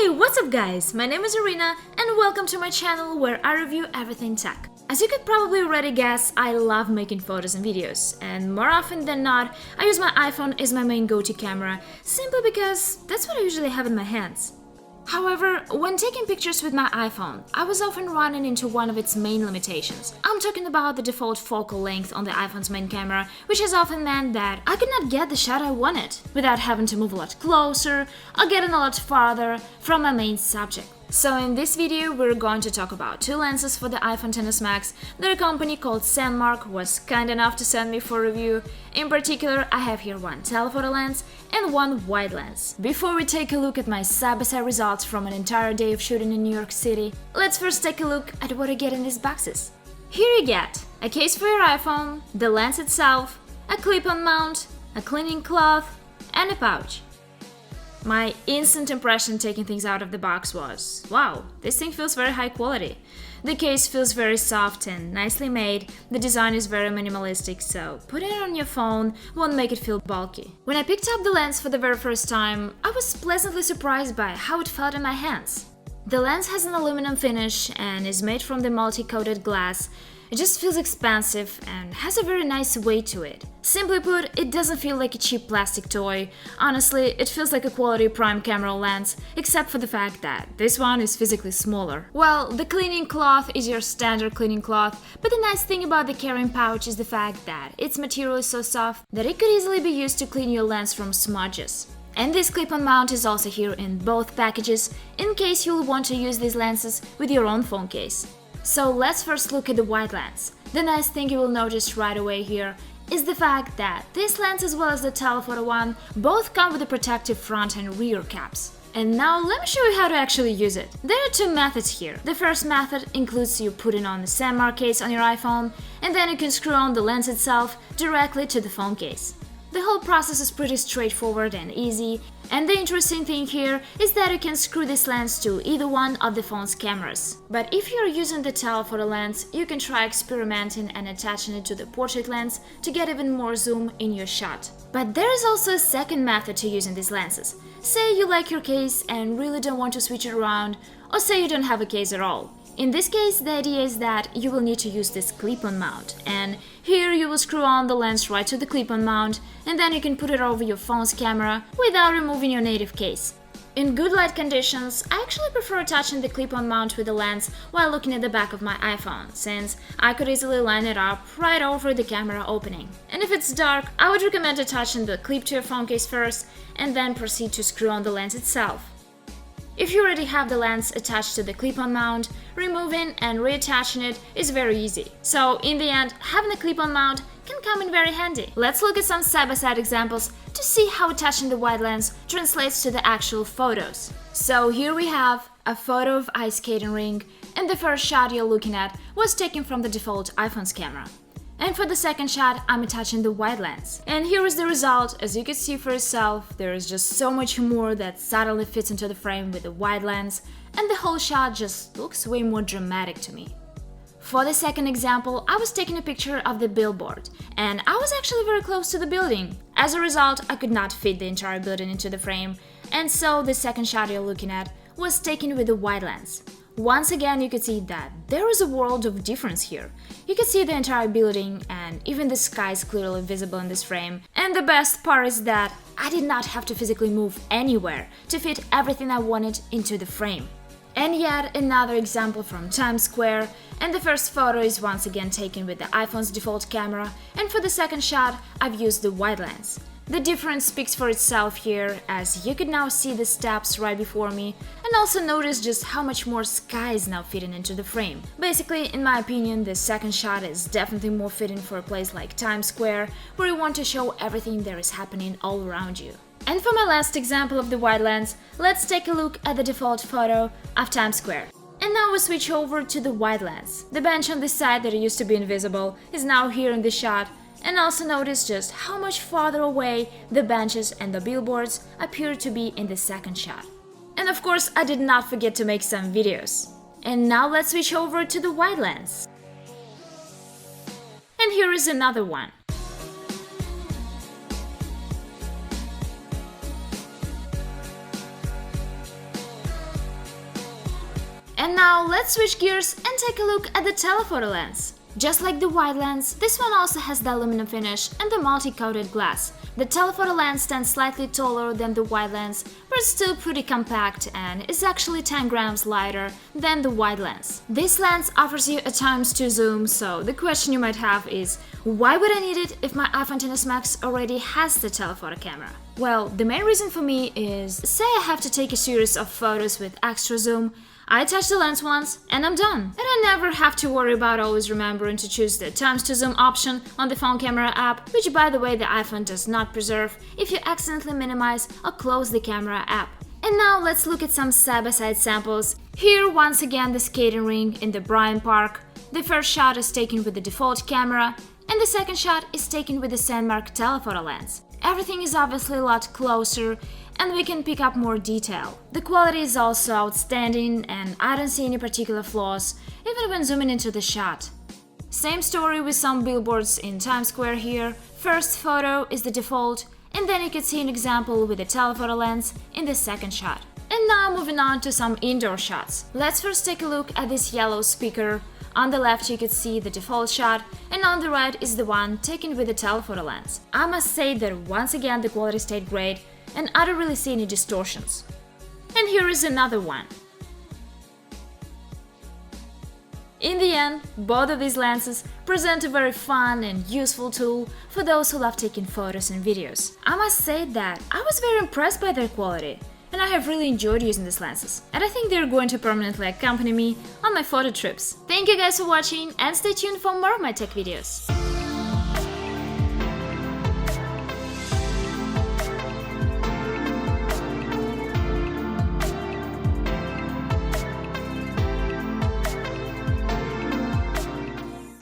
Hey, what's up guys? My name is Irina and welcome to my channel where I review everything tech. As you could probably already guess, I love making photos and videos, and more often than not, I use my iPhone as my main go-to camera, simply because that's what I usually have in my hands. However, when taking pictures with my iPhone, I was often running into one of its main limitations. I'm talking about the default focal length on the iPhone's main camera, which has often meant that I could not get the shot I wanted, without having to move a lot closer or getting a lot farther from my main subject. So in this video, we're going to talk about two lenses for the iPhone XS Max that a company called Sandmarc was kind enough to send me for review. In particular, I have here one telephoto lens and one wide lens. Before we take a look at my side-by-side results from an entire day of shooting in New York City, let's first take a look at what I get in these boxes. Here you get a case for your iPhone, the lens itself, a clip-on mount, a cleaning cloth, and a pouch. My instant impression taking things out of the box was, wow, this thing feels very high quality. The case feels very soft and nicely made, the design is very minimalistic, so putting it on your phone won't make it feel bulky. When I picked up the lens for the very first time, I was pleasantly surprised by how it felt in my hands. The lens has an aluminum finish and is made from the multi-coated glass. It just feels expansive and has a very nice weight to it. Simply put, it doesn't feel like a cheap plastic toy. Honestly, it feels like a quality prime camera lens, except for the fact that this one is physically smaller. Well, the cleaning cloth is your standard cleaning cloth, but the nice thing about the carrying pouch is the fact that its material is so soft that it could easily be used to clean your lens from smudges. And this clip-on mount is also here in both packages, in case you'll want to use these lenses with your own phone case. So let's first look at the wide lens. The nice thing you will notice right away here is the fact that this lens as well as the telephoto one both come with a protective front and rear caps. And now let me show you how to actually use it. There are two methods here. The first method includes you putting on the Sandmarc case on your iPhone, and then you can screw on the lens itself directly to the phone case. The whole process is pretty straightforward and easy, and the interesting thing here is that you can screw this lens to either one of the phone's cameras. But if you're using the telephoto lens, you can try experimenting and attaching it to the portrait lens to get even more zoom in your shot. But there is also a second method to using these lenses. Say you like your case and really don't want to switch it around, or say you don't have a case at all. In this case, the idea is that you will need to use this clip-on mount, and here you will screw on the lens right to the clip-on mount, and then you can put it over your phone's camera without removing your native case. In good light conditions, I actually prefer attaching the clip-on mount with the lens while looking at the back of my iPhone, since I could easily line it up right over the camera opening. And if it's dark, I would recommend attaching the clip to your phone case first, and then proceed to screw on the lens itself. If you already have the lens attached to the clip-on mount, removing and reattaching it is very easy. So in the end, having a clip-on mount can come in very handy. Let's look at some side-by-side examples to see how attaching the wide lens translates to the actual photos. So here we have a photo of ice skating rink, and the first shot you're looking at was taken from the default iPhone's camera. And for the second shot, I'm attaching the wide lens. And here is the result. As you can see for yourself, there is just so much more that suddenly fits into the frame with the wide lens, and the whole shot just looks way more dramatic to me. For the second example, I was taking a picture of the billboard, and I was actually very close to the building. As a result, I could not fit the entire building into the frame, and so the second shot you're looking at was taken with the wide lens. Once again, you could see that there is a world of difference here. You can see the entire building, and even the sky is clearly visible in this frame. And the best part is that I did not have to physically move anywhere to fit everything I wanted into the frame. And yet another example from Times Square, and the first photo is once again taken with the iPhone's default camera, and for the second shot I've used the wide lens. The difference speaks for itself here, as you can now see the steps right before me, and also notice just how much more sky is now fitting into the frame. Basically, in my opinion, the second shot is definitely more fitting for a place like Times Square, where you want to show everything there is happening all around you. And for my last example of the wide lens, let's take a look at the default photo of Times Square. And now we switch over to the wide lens. The bench on this side that used to be invisible is now here in the shot, and also notice just how much farther away the benches and the billboards appear to be in the second shot. And of course, I did not forget to make some videos. And now let's switch over to the wide lens. And here is another one. And now let's switch gears and take a look at the telephoto lens. Just like the wide lens, this one also has the aluminum finish and the multi-coated glass. The telephoto lens stands slightly taller than the wide lens, but it's still pretty compact and is actually 10 grams lighter than the wide lens. This lens offers you a ×2 zoom, so the question you might have is, why would I need it if my iPhone XS Max already has the telephoto camera? Well, the main reason for me is, say I have to take a series of photos with extra zoom, I touch the lens once and I'm done. And I never have to worry about always remembering to choose the ×2 zoom option on the phone camera app, which by the way the iPhone does not preserve if you accidentally minimize or close the camera app. And now let's look at some side-by-side samples. Here once again the skating rink in the Bryant Park. The first shot is taken with the default camera and the second shot is taken with the Sandmarc telephoto lens. Everything is obviously a lot closer and we can pick up more detail. The quality is also outstanding and I don't see any particular flaws, even when zooming into the shot. Same story with some billboards in Times Square here. First photo is the default, and then you can see an example with the telephoto lens in the second shot. And now moving on to some indoor shots. Let's first take a look at this yellow speaker. On the left you can see the default shot, and on the right is the one taken with the telephoto lens. I must say that once again the quality stayed great, and I don't really see any distortions. And here is another one. In the end, both of these lenses present a very fun and useful tool for those who love taking photos and videos. I must say that I was very impressed by their quality, and I have really enjoyed using these lenses, and I think they're going to permanently accompany me on my photo trips. Thank you guys for watching, and stay tuned for more of my tech videos.